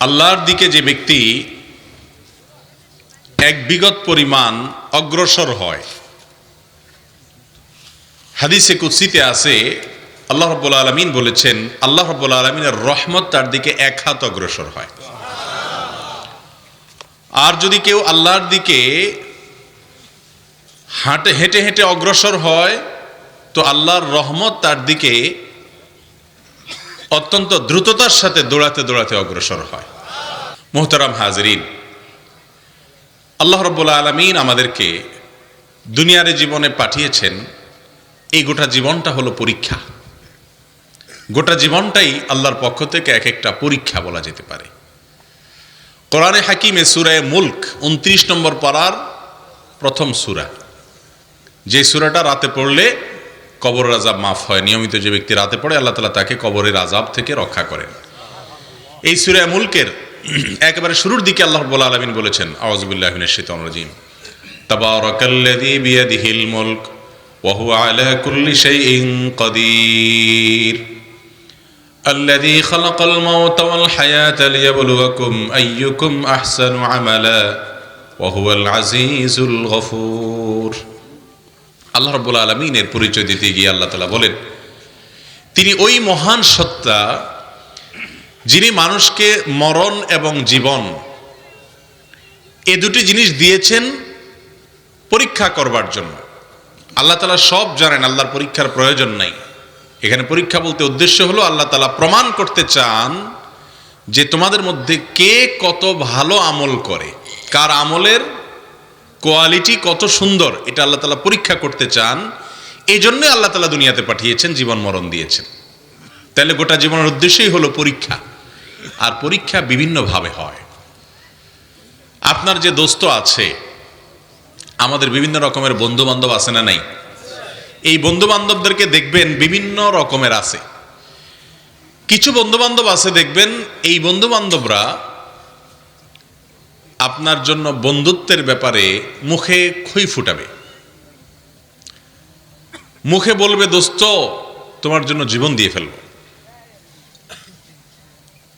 আল্লাহর দিকে যে ব্যক্তি এক বিগত পরিমাণ অগ্রসর হয়, হাদিসে কুদসিতে আছে আল্লাহ রাব্বুল আলামিন বলেছেন, আল্লাহ রাব্বুল আলামিনের রহমত তার দিকে এক হাত অগ্রসর হয়। আর যদি কেউ আল্লাহর দিকে হেঁটে হেঁটে অগ্রসর হয় তো আল্লাহর রহমত তার দিকে অত্যন্ত দ্রুততার সাথে দৌড়াতে দৌড়াতে অগ্রসর হয়। মুহতারাম হাজরিন, আল্লাহ রাব্বুল আলামিন আমাদেরকে দুনিয়ার জীবনে পাঠিয়েছেন। এই গোটা জীবনটা হলো পরীক্ষা। গোটা জীবনটাই আল্লাহর পক্ষ থেকে এক একটা পরীক্ষা বলা যেতে পারে। কোরআনে হাকিমে সূরা মুলক 29 নম্বর পারার প্রথম সূরা, যে সূরাটা রাতে পড়লে কবরের আযাব মাফ হয়। নিয়মিত যে ব্যক্তি রাতে পড়ে আল্লাহ তাআলা তাকে কবরের আযাব থেকে রক্ষা করেন। এই সূরা মুলকের একেবারে শুরুর দিকে আল্লাহ রাব্বুল আলামিন বলেছেন, আউযু বিল্লাহি মিনাশ শাইতানির রাজীম, তাবারাকাল্লাযী বিয়াদিহিল মুলক ওয়া হুয়া আলা কুল্লি শাইইন কাদির الذي خلق الموت والحياة ليبلوكم أيكم أحسن عملا وهو العزيز الغفور। আল্লাহ রাব্বুল আলামিনের পরিচয় দিতে গিয়ে আল্লাহ তাআলা বলেন, তিনি ওই মহান সত্তা যিনি মানুষকে মরণ এবং জীবন এ দুটি জিনিস দিয়েছেন পরীক্ষা করবার জন্য। আল্লাহ তাআলা সব জানেন, আল্লাহর পরীক্ষার প্রয়োজন নাই। এখানে পরীক্ষা বলতে উদ্দেশ্য হলো আল্লাহ তাআলা প্রমাণ করতে চান যে তোমাদের মধ্যে কে কত ভালো আমল করে, কার আমলের কোয়ালিটি কত সুন্দর, এটা আল্লাহ তাআলা পরীক্ষা করতে চান। এই জন্য আল্লাহ তাআলা দুনিয়াতে পাঠিয়েছেন, জীবন মরণ দিয়েছেন। তাহলে গোটা জীবনের উদ্দেশ্যই হলো পরীক্ষা। আর পরীক্ষা বিভিন্নভাবে হয়। আপনার যে দোস্ত আছে, আমাদের বিভিন্ন রকমের বন্ধু বান্ধব আছে না নাই? এই বন্ধু বান্ধবদেরকে দেখবেন বিভিন্ন রকমের আছে। কিছু বন্ধু বান্ধব আছে দেখবেন এই বন্ধু বান্ধবরা আপনার জন্য বন্ধুত্বের ব্যাপারে মুখে খই ফুটাবে, মুখে বলবে দোস্ত তোমার জন্য জীবন দিয়ে ফেলবো।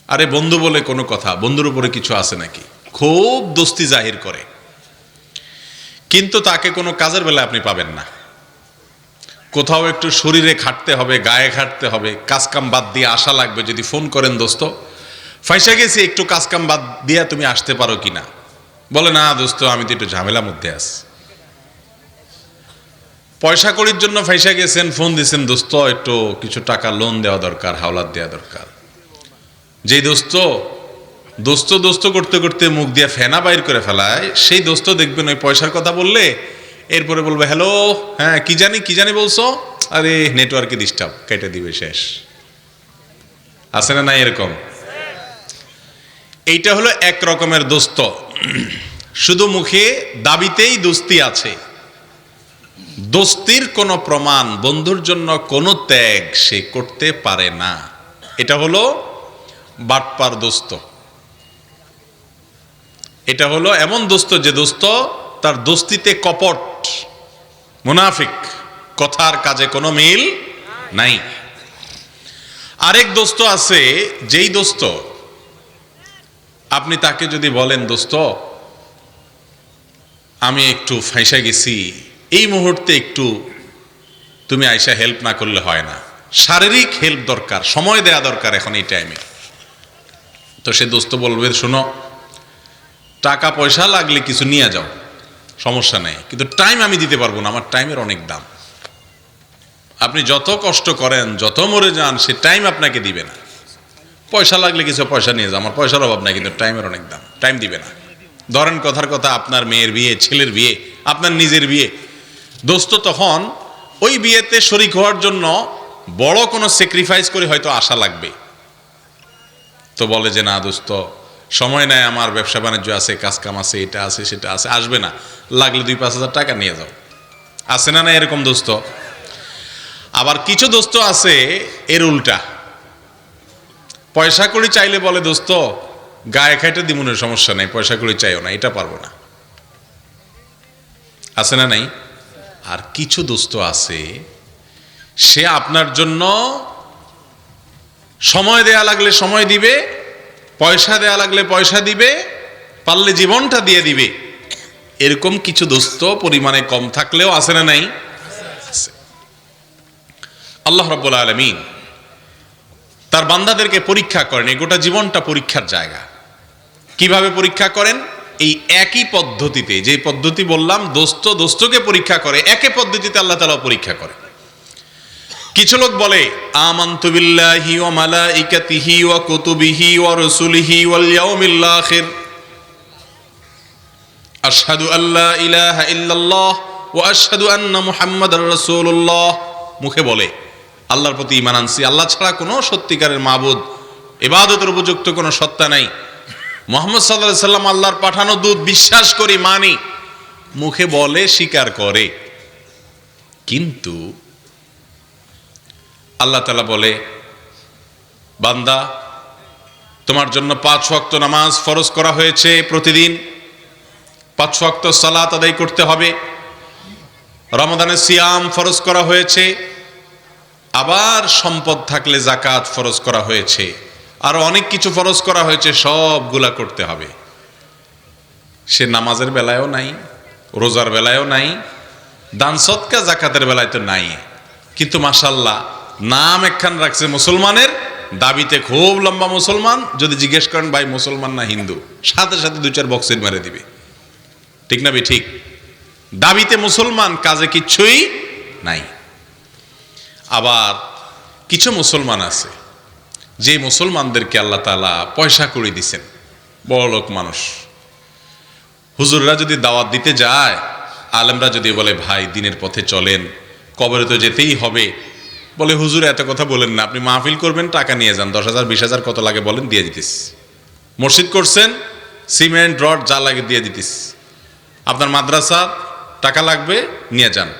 আরে বন্ধু বলে কোনো কথা, বন্ধুর উপরে কিছু আছে নাকি? খুব দোস্তি জাহির করে, কিন্তু তাকে কোনো কাজের বেলায় আপনি পাবেন না। কোথাও একটু শরীরে খাটতে হবে, গায়ে খাটতে হবে, কাজকাম বাদ দিয়ে আসা লাগবে। যদি ফোন করেন দোস্ত ফাইসা গেছি, একটু কাজকাম বাদ দিয়ে তুমি আসতে পারো কিনা, বলে না দোস্ত আমি তো একটু ঝামেলার মধ্যে আছি। পয়সা কড়ির জন্য ফাইসা গেছেন, ফোন দিয়েছেন দোস্ত একটু কিছু টাকা লোন দেওয়া দরকার, হাওলাত দেওয়া দরকার। যেই দোস্ত দোস্ত দোস্ত করতে করতে মুখ দিয়ে ফেনা বাইর করে ফেলায়, সেই দোস্ত দেখবেন ওই পয়সার কথা বললে এরপরে বলবে হ্যালো, হ্যাঁ কি জানি বলছো, আরে নেটওয়ার্কে ডিস্টার্ব, কেটে দিবে, শেষ। আছে না নাই এরকম? এইটা হলো এক রকমের দোস্ত, শুধু মুখে দাবিতেই দোস্তি আছে, দোস্তির কোনো প্রমাণ, বন্ধুর জন্য কোনো ত্যাগ সে করতে পারে না। এটা হলো বাটপার দোস্ত। এটা হলো এমন দোস্ত যে দোস্ত তার দোস্তিতে কপট, মুনাফিক, কথার কাজে কোনো মিল নাই। আরেক দোস্ত আছে, যেই দোস্ত আপনি তাকে যদি বলেন দোস্ত আমি একটু ফাঁসা গেছি, এই মুহূর্তে একটু তুমি আইসা হেল্প না করলে হয় না, শারীরিক হেল্প দরকার, সময় দেয়া দরকার এখন এই টাইমে। তো সে দোস্ত বলবে শোনো টাকা পয়সা লাগলে কিছু নিয়ে যাও, সমস্যা নেই, কিন্তু টাইম আমি দিতে পারবো না, আমার টাইমের অনেক দাম। আপনি যত কষ্ট করেন, যত মরে যান, সে টাইম আপনাকে দিবে না। পয়সা লাগলে কিছু পয়সা নিয়ে যাও, আমার পয়সার অভাব নাই, কিন্তু টাইমের অনেক দাম, টাইম দিবে না। ধরেন কথার কথা আপনার মেয়ের বিয়ে, ছেলের বিয়ে, আপনার নিজের বিয়ে, দোস্ত তখন ওই বিয়েতে শরিক হওয়ার জন্য বড় কোনো স্যাক্রিফাইস করে হয়তো আশা লাগবে। তো বলে যে না দোস্ত সময় নাই, আমার ব্যবসা বাণিজ্য আছে, কাজকাম আছে, এটা আছে সেটা আছে, আসবে না, লাগলে 2-5 হাজার টাকা নিয়ে যাও। আছে না না এরকম দোস্ত? আবার কিছু দোস্ত আছে এর উল্টা, পয়সা কড়ি চাইলে বলে দোস্ত গায়ে খাইতে দিমুনের সমস্যা নেই, পয়সা কড়ি চাইও না, এটা পারবো না। আছে না নাই? আর কিছু দোস্ত আছে সে আপনার জন্য সময় দেয়া লাগলে সময় দিবে, পয়সা দেয়া লাগলে পয়সা দিবে, পারলে জীবনটা দিয়ে দিবে। এরকম কিছু দোস্ত পরিমাণে কম থাকলেও আছে না নাই? আল্লাহ রাব্বুল আলামিন তার বান্দাদেরকে পরীক্ষা করেন। এই গোটা জীবনটা পরীক্ষার জায়গা। কিভাবে পরীক্ষা করেন? এই একই পদ্ধতিতে, যে পদ্ধতি বললাম, দোস্তকে পরীক্ষা করে, একই পদ্ধতিতে আল্লাহ তাআলা পরীক্ষা করে। কিছু লোক বলে আমানতু বিল্লাহি ওয়া মালাইকাতিহি ওয়া কুতুবিহি ওয়া রাসূলিহি ওয়াল ইয়াউমিল আখির, আশহাদু আল্লা ইলাহা ইল্লাল্লাহ ওয়া আশহাদু আন্না মুহাম্মাদার রাসূলুল্লাহ। মুখে বলে আল্লাহর প্রতি ঈমান আনছি, আল্লাহ ছাড়া কোনো সত্যিকারের মাবুদ, ইবাদতের উপযুক্ত কোনো সত্তা নাই, মুহাম্মদ সাল্লাল্লাহু আলাইহি সাল্লাম আল্লাহর পাঠানো দূত, বিশ্বাস করি, মানি। মুখে বলে, স্বীকার করে। কিন্তু আল্লাহ তাআলা বলে, বান্দা, তোমার জন্য 5 ওয়াক্ত নামাজ ফরজ করা হয়েছে, প্রতিদিন 5 ওয়াক্ত সালাত আদায় করতে হবে। রমাদানের সিয়াম ফরজ করা হয়েছে। আবার সম্পদ থাকলে যাকাত ফরজ করা হয়েছে। আরো অনেক কিছু ফরজ করা হয়েছে, সবগুলা করতে হবে। সে নামাজের বেলায়ও নাই, রোজার বেলায়ও নাই, দান সদকা জাকাতের বেলায় তো নাই। কিন্তু মাশাআল্লাহ নাম একখান রাখছে মুসলমানের, দাবিতে খুব লম্বা মুসলমান। যদি জিজ্ঞেস করেন ভাই মুসলমান না হিন্দু, সাথে সাথে 2-4 বক্সের মেরে দিবে। ঠিক না? ঠিক। দাবিতে মুসলমান, কাজে কিচ্ছুই নাই। আবার কিছু মুসলমান আছে, যে মুসলমানদেরকে আল্লাহ তাআলা পয়সা করে দিছেন, বড়লোক মানুষ। হুজুররা যদি দাওয়াত দিতে যায়, আলেমরা যদি বলে ভাই দিনের পথে চলেন, কবরে তো যেতেই হবে, বলে হুজুর এত কথা বলেন না, আপনি মাহফিল করবেন, টাকা নিয়ে যান, 10,000 20,000 কত লাগে বলেন, দিয়ে দিতেস। মসজিদ করছেন, সিমেন্ট রড যা লাগে দিয়ে দিতেস। আপনার মাদ্রাসা টাকা লাগবে, নিয়ে যান।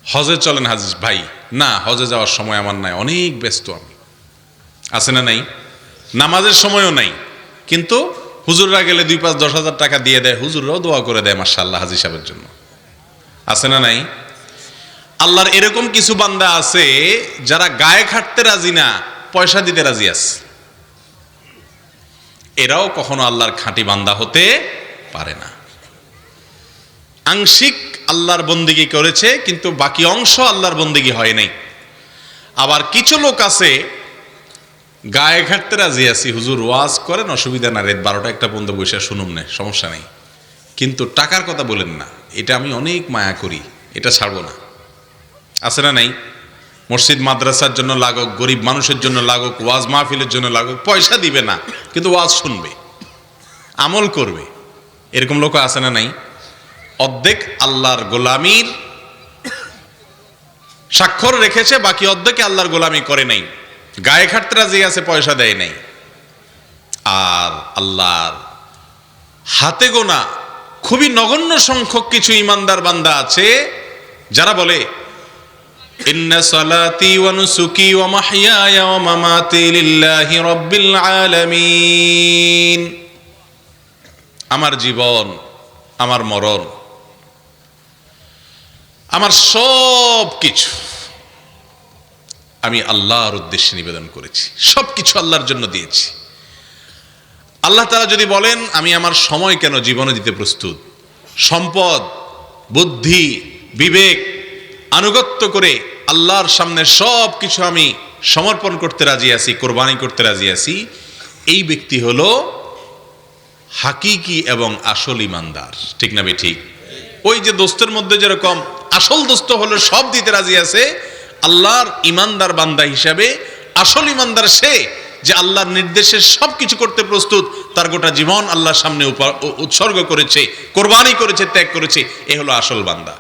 হজে চলেন হাজিজ ভাই, না হজে যাওয়ার সময় আমার নাই, অনেক ব্যস্ত আমি। আছে না নাই? নামাজের সময়ও নাই, কিন্তু হুজুররা গেলে 2-5-10,000 টাকা দিয়ে দেয়, হুজুররাও দোয়া করে দেয় মাশাআল্লাহ হাজী সাহেবের জন্য। আছে না নাই? আল্লাহর এরকম কিছু বান্দা আছে যারা গায়ে খাটতে রাজি না, পয়সা দিতে রাজি আছে। এরাও কখনো আল্লাহর খাঁটি বান্দা হতে পারে না। আংশিক আল্লাহর বন্দেগী করেছে, কিন্তু বাকি অংশ আল্লাহর বন্দেগী হয় নাই। আবার কিছু লোক আছে গায়ে ঘাটতে রাজি আছি, হুজুর ওয়াজ করেন, অসুবিধা না, রাত 12টা-1টা পর্যন্ত বসে শুনুম না, সমস্যা নেই, কিন্তু টাকার কথা বলেন না, এটা আমি অনেক মায়া করি, এটা ছাড়বো না। আছে না নাই? মসজিদ মাদ্রাসার জন্য লাগুক, গরিব মানুষের জন্য লাগুক, ওয়াজ মাহফিলের জন্য লাগুক, পয়সা দিবে না, কিন্তু ওয়াজ শুনবে, আমল করবে। এরকম লোক আছে না নাই? অর্ধেক আল্লাহর গোলামির স্বাক্ষর রেখেছে, বাকি অর্ধেকে আল্লাহর গোলামি করে নাই, গায়ে খাটতে রাজি আছে, পয়সা দেয় নাই। আর আল্লাহর হাতে গোনা খুবই নগণ্য সংখ্যক কিছু ইমানদার বান্দা আছে যারা বলে ইন্না সালাতি ওয়া নুসুকি ওয়া মাহইয়ায়া ওয়া মামাতি লিল্লাহি রাব্বিল আলামিন। আমার জীবন, আমার মরণ, আমার সব কিছু আমি আল্লাহর উদ্দেশ্যে নিবেদন করেছি, সব কিছু আল্লাহর জন্য দিয়েছি। আল্লাহ তাআলা যদি বলেন আমি আমার সময় কেন জীবনে দিতে প্রস্তুত, সম্পদ, বুদ্ধি, বিবেক, আনুগত্য করে আল্লাহর সামনে সব কিছু আমি সমর্পণ করতে রাজি আছি, কোরবানি করতে রাজি আছি, এই ব্যক্তি হলো হাকিকি এবং আসল ইমানদার। ঠিক না ঠিক? ওই যে দোস্তের মধ্যে যেরকম আসল দোস্ত হলো সব দিতে রাজি আছে, আল্লাহর ইমানদার বান্দা হিসাবে আসল ইমানদার সে যে আল্লাহর নির্দেশে সবকিছু করতে প্রস্তুত, তার গোটা জীবন আল্লাহর সামনে উৎসর্গ করেছে, কোরবানি করেছে, ত্যাগ করেছে, এ হলো আসল বান্দা।